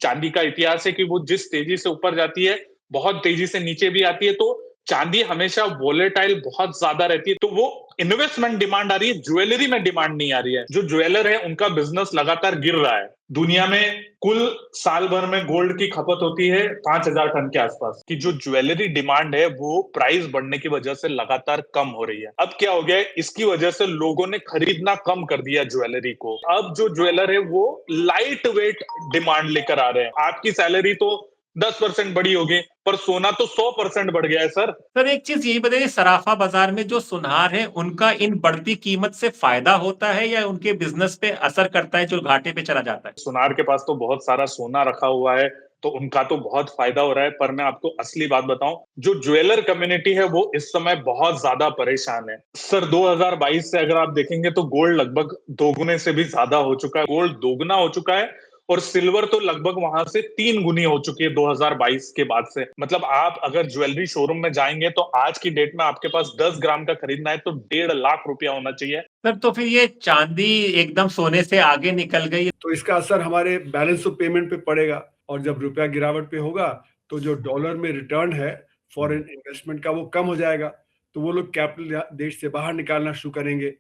चांदी का इतिहास है कि वो जिस तेजी से ऊपर जाती है, बहुत तेजी से नीचे भी आती है। तो चांदी हमेशा वोलेटाइल बहुत ज्यादा रहती है। तो वो इन्वेस्टमेंट डिमांड आ रही है, ज्वेलरी में डिमांड नहीं आ रही है। जो ज्वेलर है उनका बिजनेस लगातार गिर रहा है। दुनिया में कुल साल भर में गोल्ड की खपत होती है 5,000 टन के आसपास। की जो ज्वेलरी डिमांड है वो प्राइस बढ़ने की वजह से लगातार कम हो रही है। अब क्या हो गया है, इसकी वजह से लोगों ने खरीदना कम कर दिया ज्वेलरी को। अब जो ज्वेलर है वो लाइट वेट डिमांड लेकर आ रहे हैं। आपकी सैलरी तो 10% बढ़ी होगी, पर सोना तो 100% बढ़ गया है सर। सर एक चीज यही बताइए, सराफा बाजार में जो सुनार है उनका इन बढ़ती कीमत से फायदा होता है या उनके बिजनेस पे असर करता है जो घाटे पे चला जाता है? सुनार के पास तो बहुत सारा सोना रखा हुआ है, तो उनका तो बहुत फायदा हो रहा है। पर मैं आपको असली बात बताऊं, जो ज्वेलर कम्युनिटी है वो इस समय बहुत ज्यादा परेशान है सर। 2022 से अगर आप देखेंगे तो गोल्ड लगभग दोगुने से भी ज्यादा हो चुका है। गोल्ड दोगुना हो चुका है और सिल्वर तो लगभग वहां से 3 गुनी हो चुकी है 2022 के बाद से। मतलब आप अगर ज्वेलरी शोरूम में जाएंगे तो आज की डेट में आपके पास 10 ग्राम का खरीदना है तो 1.5 लाख रुपया होना चाहिए। सर तो फिर ये चांदी एकदम सोने से आगे निकल गई तो इसका असर हमारे बैलेंस ऑफ पेमेंट पे पड़ेगा, और जब रुपया गिरावट पे होगा तो जो डॉलर में रिटर्न है फॉरेन इन्वेस्टमेंट का वो कम हो जाएगा। तो वो लोग कैपिटल देश से बाहर निकालना शुरू करेंगे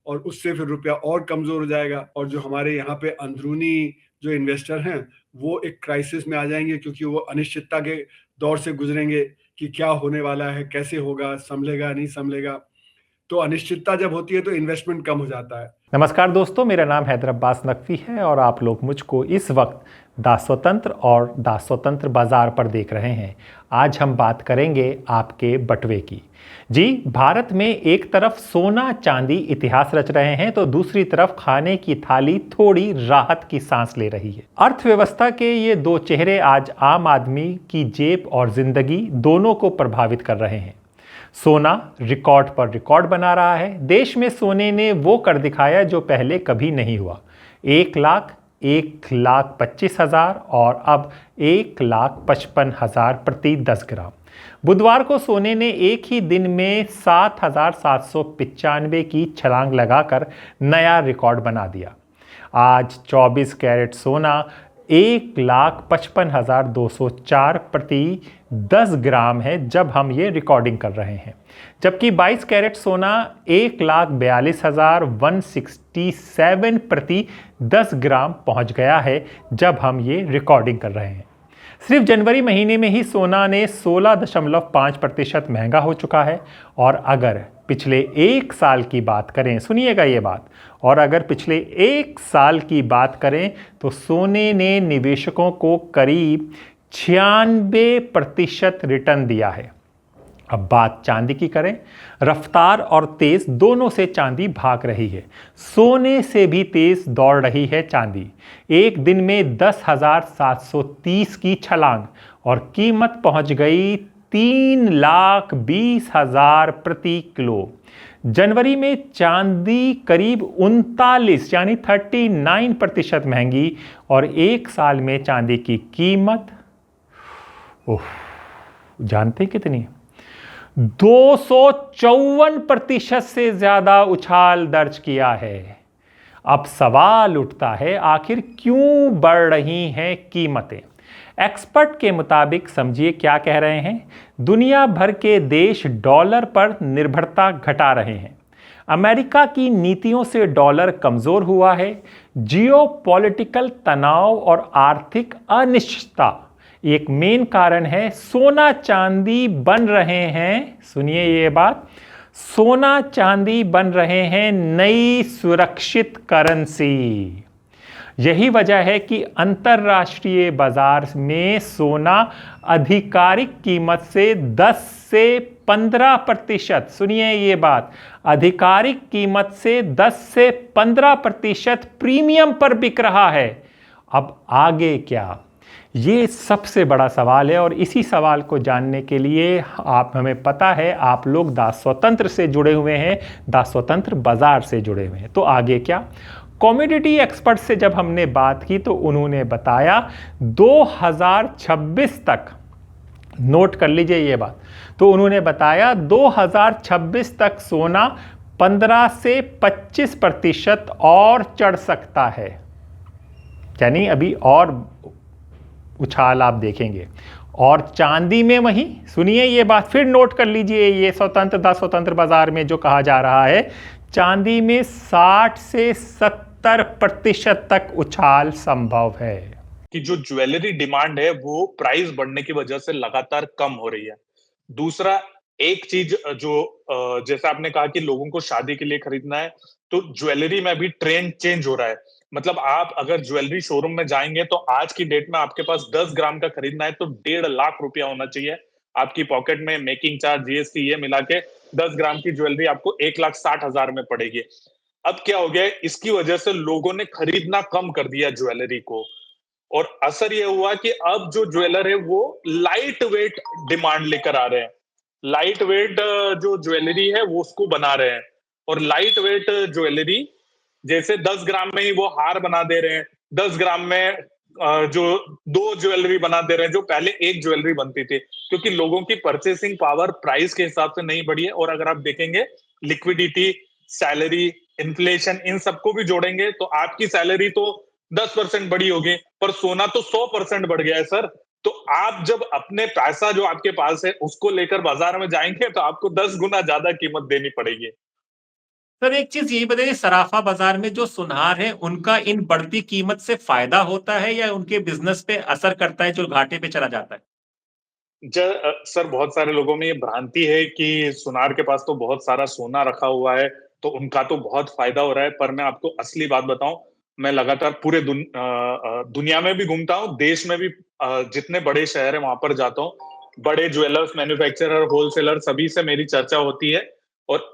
और उससे फिर रुपया और कमजोर हो जाएगा। और जो हमारे यहाँ पे अंदरूनी जो इन्वेस्टर हैं वो एक क्राइसिस में आ जाएंगे, क्योंकि वो अनिश्चितता के दौर से गुजरेंगे कि क्या होने वाला है, कैसे होगा, संभलेगा नहीं संभलेगा। तो अनिश्चितता जब होती है तो इन्वेस्टमेंट कम हो जाता है। नमस्कार दोस्तों, मेरा नाम हैदर अब्बास नकवी है और आप लोग मुझको इस वक्त दा स्वतंत्र और दा स्वतंत्र बाजार पर देख रहे हैं। आज हम बात करेंगे आपके बटवे की। जी, भारत में एक तरफ सोना चांदी इतिहास रच रहे हैं तो दूसरी तरफ खाने की थाली थोड़ी राहत की सांस ले रही है। अर्थव्यवस्था के ये दो चेहरे आज आम आदमी की जेब और जिंदगी दोनों को प्रभावित कर रहे हैं। सोना रिकॉर्ड पर रिकॉर्ड बना रहा है। देश में सोने ने वो कर दिखाया जो पहले कभी नहीं हुआ। 1,25,000 और अब 1,55,000 प्रति 10 ग्राम। बुधवार को सोने ने एक ही दिन में 7,795 की छलांग लगाकर नया रिकॉर्ड बना दिया। आज 24 कैरेट सोना 1,55,204 प्रति 10 ग्राम है जब हम ये रिकॉर्डिंग कर रहे हैं, जबकि 22 कैरेट सोना 1,42,167 प्रति 10 ग्राम पहुंच गया है जब हम ये रिकॉर्डिंग कर रहे हैं। सिर्फ जनवरी महीने में ही सोना ने 16.5% महंगा हो चुका है। और अगर पिछले एक साल की बात करें, सुनिएगा ये बात, और अगर पिछले एक साल की बात करें तो सोने ने निवेशकों को करीब 96% रिटर्न दिया है। अब बात चांदी की करें, रफ्तार और तेज दोनों से चांदी भाग रही है। सोने से भी तेज दौड़ रही है चांदी। एक दिन में 10,730 की छलांग और कीमत पहुंच गई 3,20,000 प्रति किलो। जनवरी में चांदी करीब 39 यानी 39% महंगी और एक साल में चांदी की कीमत जानते कितनी? 254% से ज्यादा उछाल दर्ज किया है। अब सवाल उठता है, आखिर क्यों बढ़ रही हैं कीमतें? एक्सपर्ट के मुताबिक समझिए क्या कह रहे हैं। दुनिया भर के देश डॉलर पर निर्भरता घटा रहे हैं। अमेरिका की नीतियों से डॉलर कमजोर हुआ है। जियोपॉलिटिकल तनाव और आर्थिक अनिश्चितता एक मेन कारण है। सोना चांदी बन रहे हैं, सुनिए ये बात, सोना चांदी बन रहे हैं नई सुरक्षित करेंसी। यही वजह है कि अंतरराष्ट्रीय बाजार में सोना आधिकारिक कीमत से 10 से 15%, सुनिए ये बात, आधिकारिक कीमत से 10 से 15% प्रीमियम पर बिक रहा है। अब आगे क्या, ये सबसे बड़ा सवाल है और इसी सवाल को जानने के लिए हमें पता है आप लोग दा स्वतंत्र से जुड़े हुए हैं, दा स्वतंत्र बाजार से जुड़े हुए हैं। तो आगे क्या, कॉमोडिटी एक्सपर्ट से जब हमने बात की तो उन्होंने बताया 2026 तक, नोट कर लीजिए ये बात, तो उन्होंने बताया 2026 तक सोना 15 से 25% और चढ़ सकता है। यानी अभी और उछाल आप देखेंगे। और चांदी में वहीं सुनिए ये बात फिर नोट कर लीजिए, ये स्वतंत्र बाजार में जो कहा जा रहा है, चांदी में 60 से 70% तक उछाल संभव है कि जो ज्वेलरी डिमांड है वो प्राइस बढ़ने की वजह से लगातार कम हो रही है। दूसरा एक चीज जो जैसा आपने कहा कि लोगों को शादी के लिए खरीदना है, तो ज्वेलरी में भी ट्रेंड चेंज हो रहा है। मतलब आप अगर ज्वेलरी शोरूम में जाएंगे तो आज की डेट में आपके पास 10 ग्राम का खरीदना है तो 1.5 लाख रुपया होना चाहिए आपकी पॉकेट में, मेकिंग चार्ज, जीएसटी ये मिला के 10 ग्राम की ज्वेलरी आपको 1,60,000 में पड़ेगी। अब क्या हो गया है, इसकी वजह से लोगों ने खरीदना कम कर दिया ज्वेलरी को, और असर ये हुआ कि अब जो ज्वेलर है वो लाइट वेट डिमांड लेकर आ रहे हैं। लाइट वेट जो ज्वेलरी है वो उसको बना रहे हैं, और लाइट वेट ज्वेलरी जैसे 10 ग्राम में ही वो हार बना दे रहे हैं, 10 ग्राम में जो 2 ज्वेलरी बना दे रहे हैं जो पहले एक ज्वेलरी बनती थी, क्योंकि लोगों की परचेसिंग पावर प्राइस के हिसाब से नहीं बढ़ी है। और अगर आप देखेंगे लिक्विडिटी, सैलरी, इन्फ्लेशन, इन सबको भी जोड़ेंगे तो आपकी सैलरी तो 10% बढ़ी होगी, पर सोना तो 100% बढ़ गया है सर। तो आप जब अपने पैसा जो आपके पास है उसको लेकर बाजार में जाएंगे तो आपको 10 गुना ज्यादा कीमत देनी पड़ेगी। सर एक चीज यही बताइए, सराफा बाजार में जो सुनार है उनका इन बढ़ती कीमत से फायदा होता है या उनके बिजनेस पे असर करता है जो घाटे पे चला जाता है? सर बहुत सारे लोगों में ये भ्रांति है कि सुनार के पास तो बहुत सारा सोना रखा हुआ है तो उनका तो बहुत फायदा हो रहा है, पर मैं आपको असली बात बताऊं, मैं लगातार पूरे दुनिया में भी घूमता हूं, देश में भी जितने बड़े शहर है वहां पर जाता हूं, बड़े ज्वेलर्स, मैन्युफैक्चरर, होलसेलर सभी से मेरी चर्चा होती है। और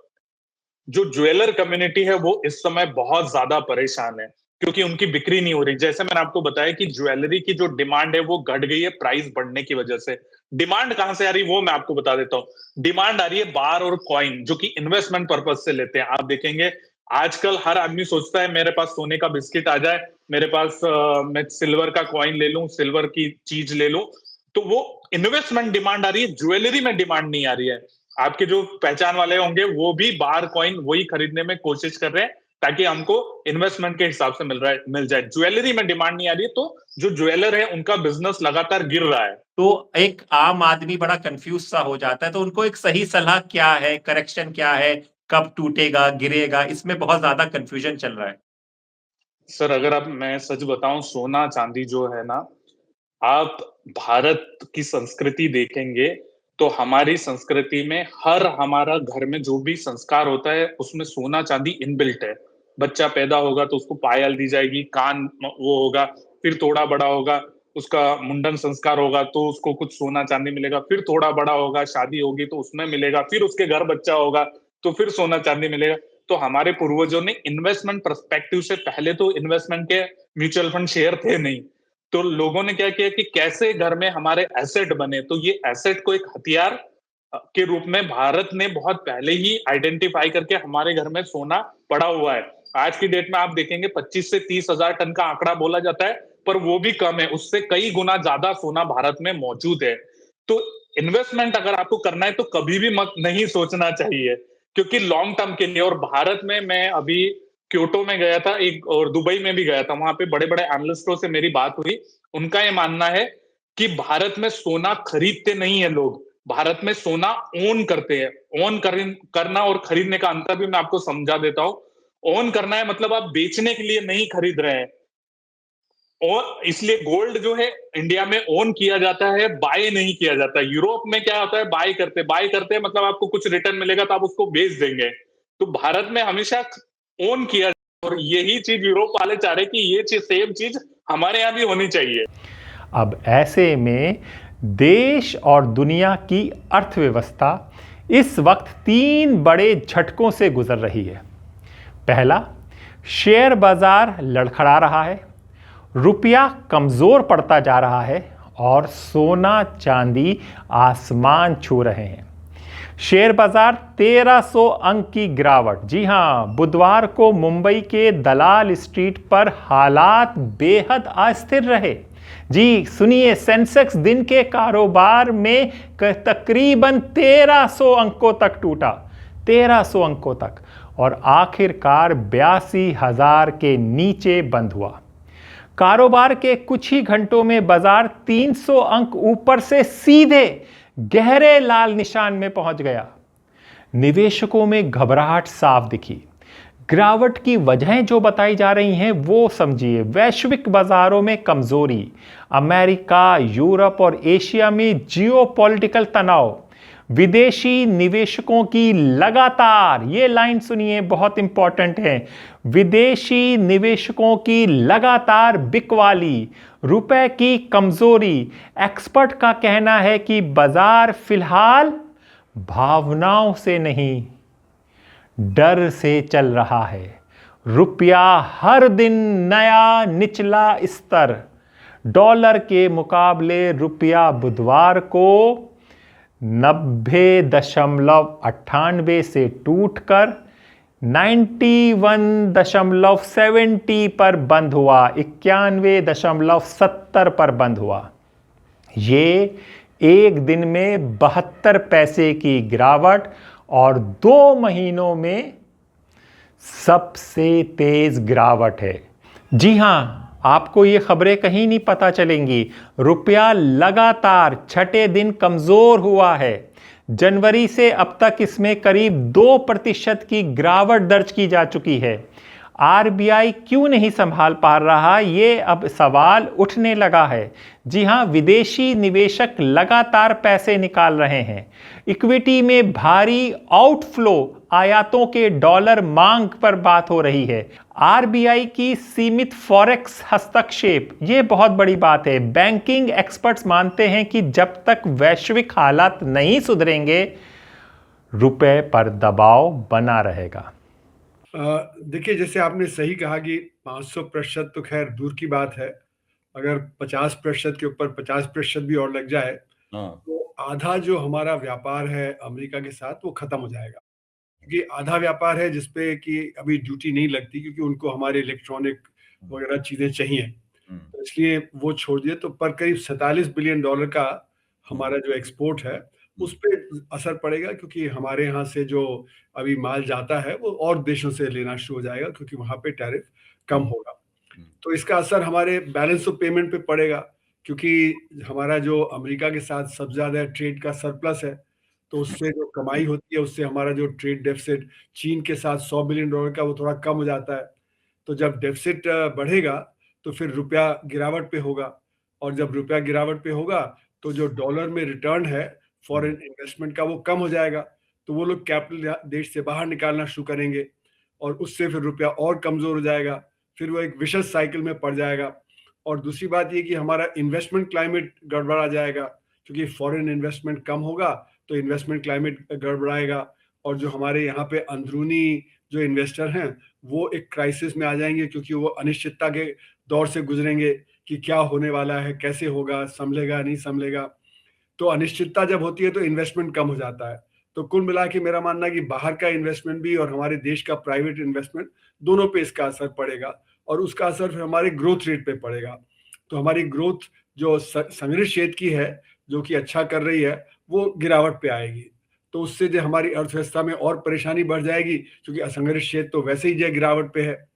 जो ज्वेलर कम्युनिटी है वो इस समय बहुत ज्यादा परेशान है क्योंकि उनकी बिक्री नहीं हो रही। जैसे मैंने आपको बताया कि ज्वेलरी की जो डिमांड है वो घट गई है प्राइस बढ़ने की वजह से। डिमांड कहां से आ रही है वो मैं आपको बता देता हूँ। डिमांड आ रही है बार और कॉइन, जो कि इन्वेस्टमेंट पर्पज से लेते हैं। आप देखेंगे आजकल हर आदमी सोचता है मेरे पास सोने का बिस्किट आ जाए, मेरे पास मैं सिल्वर का कॉइन ले लूं, सिल्वर की चीज ले लूं, तो वो इन्वेस्टमेंट डिमांड आ रही है, ज्वेलरी में डिमांड नहीं आ रही है। आपके जो पहचान वाले होंगे वो भी बार कॉइन वही खरीदने में कोशिश कर रहे हैं ताकि हमको इन्वेस्टमेंट के हिसाब से मिल जाए। ज्वेलरी में डिमांड नहीं आ रही है, तो जो ज्वेलर है उनका बिजनेस लगातार गिर रहा है। तो एक आम आदमी बड़ा कंफ्यूज सा हो जाता है, तो उनको एक सही सलाह क्या है, करेक्शन क्या है, कब टूटेगा, गिरेगा, इसमें बहुत ज्यादा कंफ्यूजन चल रहा है। सर अगर मैं सच बताऊं, सोना चांदी जो है ना, आप भारत की संस्कृति देखेंगे तो हमारी संस्कृति में हमारा घर में जो भी संस्कार होता है उसमें सोना चांदी इनबिल्ट है। बच्चा पैदा होगा तो उसको पायल दी जाएगी, कान वो होगा, फिर थोड़ा बड़ा होगा उसका मुंडन संस्कार होगा तो उसको कुछ सोना चांदी मिलेगा, फिर थोड़ा बड़ा होगा, शादी होगी तो उसमें मिलेगा, फिर उसके घर बच्चा होगा तो फिर सोना चांदी मिलेगा। तो हमारे पूर्वजों ने इन्वेस्टमेंट पर्सपेक्टिव से, पहले तो इन्वेस्टमेंट के म्यूचुअल फंड शेयर थे नहीं, तो लोगों ने क्या किया कि कैसे घर में हमारे एसेट बने, तो ये एसेट को एक हथियार के रूप में भारत ने बहुत पहले ही आइडेंटिफाई करके हमारे घर में सोना पड़ा हुआ है। आज की डेट में आप देखेंगे 25 से 30 हजार टन का आंकड़ा बोला जाता है, पर वो भी कम है, उससे कई गुना ज्यादा सोना भारत में मौजूद है। तो इन्वेस्टमेंट अगर आपको करना है तो कभी भी मत नहीं सोचना चाहिए, क्योंकि लॉन्ग टर्म के लिए। और भारत में मैं अभी क्योटो में गया था एक, और दुबई में भी गया था, वहां पे बड़े बड़े एनालिस्टों से मेरी बात हुई। उनका ये मानना है कि भारत में सोना खरीदते नहीं है लोग, भारत में सोना ओन करते हैं। करना और खरीदने का अंतर भी मैं आपको समझा देता हूं। ओन करना है मतलब आप बेचने के लिए नहीं खरीद रहे हैं, और इसलिए गोल्ड जो है इंडिया में ओन किया जाता है, बाय नहीं किया जाता। यूरोप में क्या होता है, बाय करते हैं, मतलब आपको कुछ रिटर्न मिलेगा तो आप उसको बेच देंगे। तो भारत में हमेशा ओन किया, और यही चीज यूरोप वाले चाह रहे कि ये चीज, सेम चीज हमारे यहाँ भी होनी चाहिए। अब ऐसे में देश और दुनिया की अर्थव्यवस्था इस वक्त 3 बड़े झटकों से गुजर रही है। पहला, शेयर बाजार लड़खड़ा रहा है, रुपया कमजोर पड़ता जा रहा है और सोना चांदी आसमान छू रहे हैं। शेयर बाजार 1300 अंक की गिरावट। जी हां, बुधवार को मुंबई के दलाल स्ट्रीट पर हालात बेहद अस्थिर रहे। जी सुनिए, सेंसेक्स दिन के कारोबार में तकरीबन 1300 अंकों तक टूटा, 1300 अंकों तक, और आखिरकार 82,000 के नीचे बंद हुआ। कारोबार के कुछ ही घंटों में बाजार 300 अंक ऊपर से सीधे गहरे लाल निशान में पहुंच गया। निवेशकों में घबराहट साफ दिखी। गिरावट की वजहें जो बताई जा रही हैं वो समझिए। वैश्विक बाजारों में कमजोरी, अमेरिका, यूरोप और एशिया में जियोपॉलिटिकल तनाव, विदेशी निवेशकों की लगातार, ये लाइन सुनिए बहुत इंपॉर्टेंट है, विदेशी निवेशकों की लगातार बिकवाली, रुपए की कमजोरी। एक्सपर्ट का कहना है कि बाजार फिलहाल भावनाओं से नहीं, डर से चल रहा है। रुपया हर दिन नया निचला स्तर। डॉलर के मुकाबले रुपया बुधवार को 90.98 से टूटकर 91.70 पर बंद हुआ, 91.70 पर बंद हुआ। ये एक दिन में 72 पैसे की गिरावट और 2 महीनों में सबसे तेज गिरावट है। जी हां, आपको ये खबरें कहीं नहीं पता चलेंगी। रुपया लगातार छठे दिन कमजोर हुआ है। जनवरी से अब तक इसमें करीब 2% की गिरावट दर्ज की जा चुकी है। आरबीआई क्यों नहीं संभाल पा रहा, ये अब सवाल उठने लगा है। जी हां, विदेशी निवेशक लगातार पैसे निकाल रहे हैं। इक्विटी में भारी आउटफ्लो, आयातों के डॉलर मांग पर बात हो रही है। आरबीआई की सीमित फॉरेक्स हस्तक्षेप, ये बहुत बड़ी बात है। बैंकिंग एक्सपर्ट्स मानते हैं कि जब तक वैश्विक हालात नहीं सुधरेंगे, रुपए पर दबाव बना रहेगा। देखिए, जैसे आपने सही कहा कि 500% तो खैर दूर की बात है। अगर 50% के ऊपर 50% भी और लग जाए तो आधा जो हमारा व्यापार है अमेरिका के साथ वो खत्म हो जाएगा। क्योंकि आधा व्यापार है जिसपे कि अभी ड्यूटी नहीं लगती, क्योंकि उनको हमारे इलेक्ट्रॉनिक वगैरह चीजें चाहिए, तो इसलिए वो छोड़ दिए। तो पर करीब $47 बिलियन का हमारा जो एक्सपोर्ट है उस पर असर पड़ेगा, क्योंकि हमारे यहाँ से जो अभी माल जाता है वो और देशों से लेना शुरू हो जाएगा, क्योंकि वहां पे टैरिफ कम होगा। तो इसका असर हमारे बैलेंस ऑफ पेमेंट पे पड़ेगा, क्योंकि हमारा जो अमेरिका के साथ सबसे ज्यादा ट्रेड का सरप्लस है, तो उससे जो कमाई होती है उससे हमारा जो ट्रेड डेफिसिट चीन के साथ $100 बिलियन का वो थोड़ा कम हो जाता है। तो जब डेफिसिट बढ़ेगा तो फिर रुपया गिरावट पे होगा, और जब रुपया गिरावट पे होगा तो जो डॉलर में रिटर्न है फॉरेन इन्वेस्टमेंट का वो कम हो जाएगा। तो वो लोग कैपिटल देश से बाहर निकालना शुरू करेंगे, और उससे फिर रुपया और कमजोर हो जाएगा। फिर वो एक विशेष साइकिल में पड़ जाएगा। और दूसरी बात ये कि हमारा इन्वेस्टमेंट क्लाइमेट गड़बड़ा जाएगा, क्योंकि फॉरेन इन्वेस्टमेंट कम होगा तो इन्वेस्टमेंट क्लाइमेट गड़बड़ाएगा, और जो हमारे यहाँ पे अंदरूनी जो इन्वेस्टर हैं वो एक क्राइसिस में आ जाएंगे, क्योंकि वो अनिश्चितता के दौर से गुजरेंगे कि क्या होने वाला है, कैसे होगा, संभलेगा नहीं संभलेगा। तो अनिश्चितता जब होती है तो इन्वेस्टमेंट कम हो जाता है। तो कुल मिला के मेरा मानना है कि बाहर का इन्वेस्टमेंट भी और हमारे देश का प्राइवेट इन्वेस्टमेंट दोनों पे इसका असर पड़ेगा, और उसका असर फिर हमारे ग्रोथ रेट पे पड़ेगा। तो हमारी ग्रोथ जो संग्रह क्षेत्र की है, जो कि अच्छा कर रही है, वो गिरावट पे आएगी। तो उससे जो हमारी अर्थव्यवस्था में और परेशानी बढ़ जाएगी, क्योंकि असंगठित क्षेत्र तो वैसे ही जो गिरावट पे है।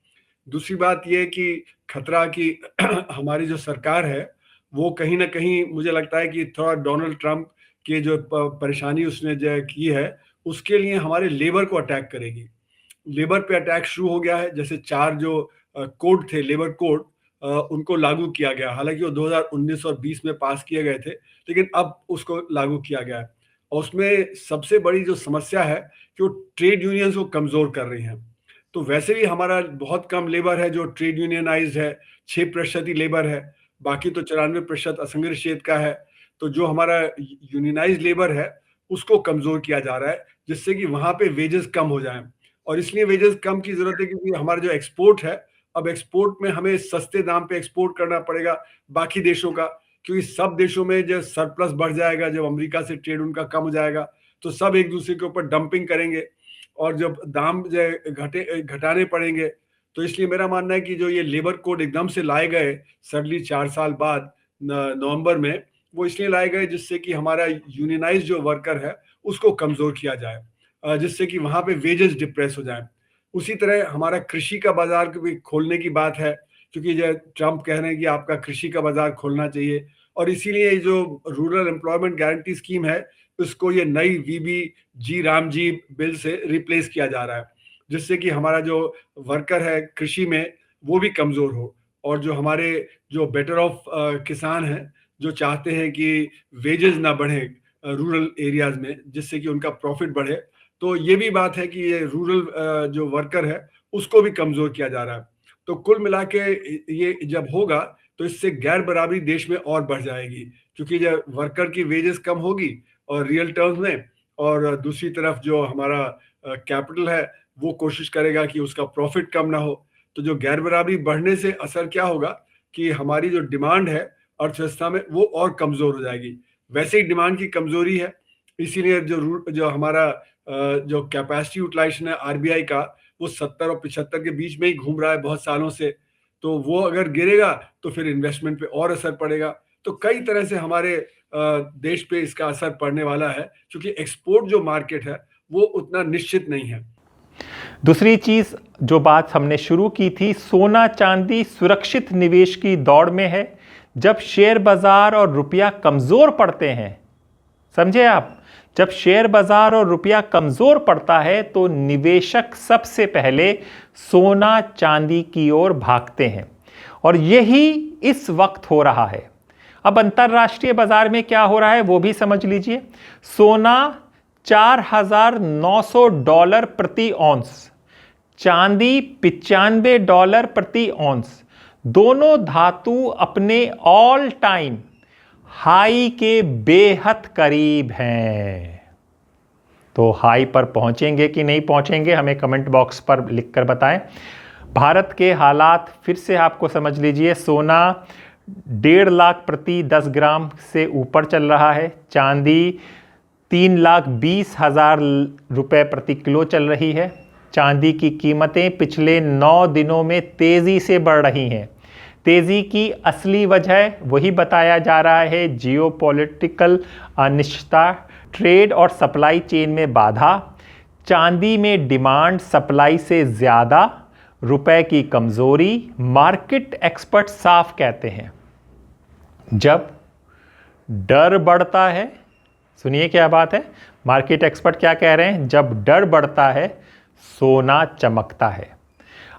दूसरी बात यह कि खतरा कि हमारी जो सरकार है वो कहीं ना कहीं मुझे लगता है कि थोड़ा डोनाल्ड ट्रंप के जो परेशानी उसने जो की है उसके लिए हमारे लेबर को अटैक करेगी। लेबर पे अटैक शुरू हो गया है। जैसे 4 जो कोड थे, लेबर कोड, उनको लागू किया गया। हालांकि वो 2019 और 20 में पास किए गए थे, लेकिन अब उसको लागू किया गया है। और उसमें सबसे बड़ी जो समस्या है कि वो ट्रेड यूनियंस को कमजोर कर रही हैं। तो वैसे भी हमारा बहुत कम लेबर है जो ट्रेड यूनियनाइज्ड है, 6% ही लेबर है, बाकी तो 94% असंगठित क्षेत्र का है। तो जो हमारा यूनियनाइज्ड लेबर है उसको कमजोर किया जा रहा है, जिससे कि वहां पे वेजेस कम हो जाएं। और इसलिए वेजेस कम की जरूरत है क्योंकि हमारा जो एक्सपोर्ट है, अब एक्सपोर्ट में हमें सस्ते दाम पे एक्सपोर्ट करना पड़ेगा बाकी देशों का, क्योंकि सब देशों में जब सरप्लस बढ़ जाएगा, जब अमेरिका से ट्रेड उनका कम हो जाएगा तो सब एक दूसरे के ऊपर डंपिंग करेंगे, और जब दाम घटाने पड़ेंगे। तो इसलिए मेरा मानना है कि जो ये लेबर कोड एकदम से लाए गए सडनली 4 साल बाद नवंबर में, वो इसलिए लाए गए जिससे कि हमारा यूनियनाइज जो वर्कर है उसको कमजोर किया जाए, जिससे कि वहां पे वेजेस डिप्रेस हो जाए। उसी तरह हमारा कृषि का बाजार भी खोलने की बात है क्योंकि जो ट्रम्प कह रहे हैं कि आपका कृषि का बाजार खोलना चाहिए, और इसीलिए जो रूरल एम्प्लॉयमेंट गारंटी स्कीम है उसको ये नई VBG रामजी बिल से रिप्लेस किया जा रहा है, जिससे कि हमारा जो वर्कर है कृषि में वो भी कमजोर हो, और जो हमारे जो बेटर ऑफ किसान हैं जो चाहते हैं कि वेजेस ना बढ़े रूरल एरियाज में, जिससे कि उनका प्रॉफिट बढ़े, तो ये भी बात है कि ये रूरल जो वर्कर है उसको भी कमजोर किया जा रहा है। तो कुल मिला के ये जब होगा तो इससे गैर बराबरी देश में और बढ़ जाएगी, क्योंकि जब वर्कर की वेजेस कम होगी और रियल टर्म्स में, और दूसरी तरफ जो हमारा कैपिटल है वो कोशिश करेगा कि उसका प्रॉफिट कम ना हो, तो जो गैर बराबरी बढ़ने से असर क्या होगा कि हमारी जो डिमांड है अर्थव्यवस्था में वो और कमजोर हो जाएगी। वैसे ही डिमांड की कमजोरी है, इसीलिए जो हमारा जो कैपेसिटी यूटिलाइजेशन है RBI का वो 70 और 75 के बीच में ही घूम रहा है बहुत सालों से, तो वो अगर गिरेगा तो फिर इन्वेस्टमेंट पे और असर पड़ेगा। तो कई तरह से हमारे देश पे इसका असर पड़ने वाला है, क्योंकि एक्सपोर्ट जो मार्केट है वो उतना निश्चित नहीं है। दूसरी चीज जो बात हमने शुरू की थी, सोना चांदी सुरक्षित निवेश की दौड़ में है। जब शेयर बाजार और रुपया कमजोर पड़ते हैं, समझे आप, जब शेयर बाजार और रुपया कमजोर पड़ता है तो निवेशक सबसे पहले सोना चांदी की ओर भागते हैं, और यही इस वक्त हो रहा है। अब अंतरराष्ट्रीय बाजार में क्या हो रहा है वो भी समझ लीजिए। सोना $4,900 प्रति औंस, चांदी $95 प्रति औंस, दोनों धातु अपने ऑल टाइम हाई के बेहद करीब हैं। तो हाई पर पहुंचेंगे कि नहीं पहुंचेंगे, हमें कमेंट बॉक्स पर लिखकर बताएं। भारत के हालात फिर से आपको समझ लीजिए। सोना 1.5 लाख प्रति 10 ग्राम से ऊपर चल रहा है, चांदी 3,20,000 रुपये प्रति किलो चल रही है। चांदी की कीमतें पिछले 9 दिनों में तेजी से बढ़ रही हैं। तेजी की असली वजह वही बताया जा रहा है, जियोपॉलिटिकल अनिश्चितता, ट्रेड और सप्लाई चेन में बाधा, चांदी में डिमांड सप्लाई से ज़्यादा, रुपए की कमज़ोरी। मार्केट एक्सपर्ट साफ कहते हैं, जब डर बढ़ता है, सुनिए क्या बात है, मार्केट एक्सपर्ट क्या कह रहे हैं, जब डर बढ़ता है सोना चमकता है।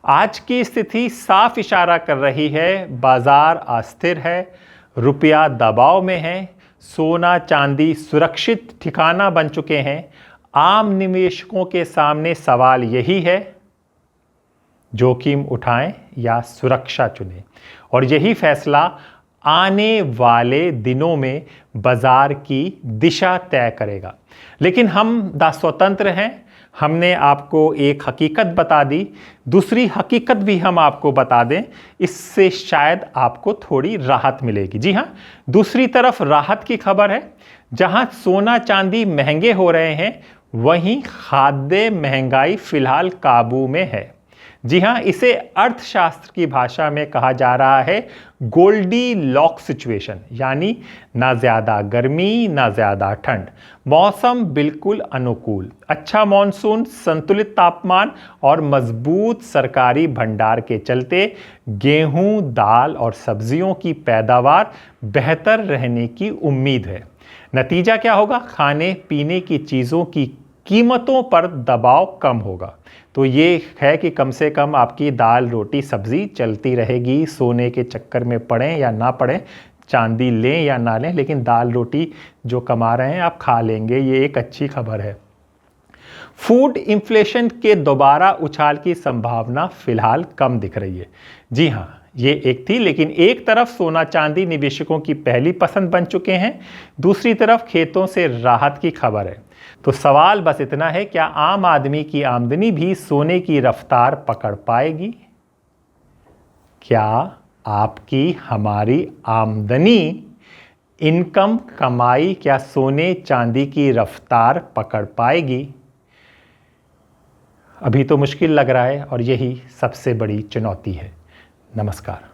आज की स्थिति साफ इशारा कर रही है, बाजार अस्थिर है, रुपया दबाव में है, सोना चांदी सुरक्षित ठिकाना बन चुके हैं। आम निवेशकों के सामने सवाल यही है, जोखिम उठाएं या सुरक्षा चुनें, और यही फैसला आने वाले दिनों में बाजार की दिशा तय करेगा। लेकिन हम स्वतंत्र हैं, हमने आपको एक हकीकत बता दी, दूसरी हकीकत भी हम आपको बता दें, इससे शायद आपको थोड़ी राहत मिलेगी। जी हाँ, दूसरी तरफ राहत की खबर है, जहां सोना चांदी महंगे हो रहे हैं वहीं खाद्य महंगाई फिलहाल काबू में है। जी हाँ, इसे अर्थशास्त्र की भाषा में कहा जा रहा है गोल्डी लॉक सिचुएशन, यानी ना ज़्यादा गर्मी ना ज़्यादा ठंड, मौसम बिल्कुल अनुकूल, अच्छा मॉनसून, संतुलित तापमान और मजबूत सरकारी भंडार के चलते गेहूं, दाल और सब्जियों की पैदावार बेहतर रहने की उम्मीद है। नतीजा क्या होगा, खाने पीने की चीज़ों की कीमतों पर दबाव कम होगा। तो ये है कि कम से कम आपकी दाल रोटी सब्जी चलती रहेगी, सोने के चक्कर में पड़ें या ना पड़ें, चांदी लें या ना लें, लेकिन दाल रोटी जो कमा रहे हैं आप खा लेंगे, ये एक अच्छी खबर है। फूड इन्फ्लेशन के दोबारा उछाल की संभावना फिलहाल कम दिख रही है। जी हाँ, ये एक थी, लेकिन एक तरफ सोना चांदी निवेशकों की पहली पसंद बन चुके हैं, दूसरी तरफ खेतों से राहत की खबर है। तो सवाल बस इतना है, क्या आम आदमी की आमदनी भी सोने की रफ्तार पकड़ पाएगी? क्या आपकी हमारी आमदनी, इनकम, कमाई, क्या सोने चांदी की रफ्तार पकड़ पाएगी? अभी तो मुश्किल लग रहा है, और यही सबसे बड़ी चुनौती है। नमस्कार।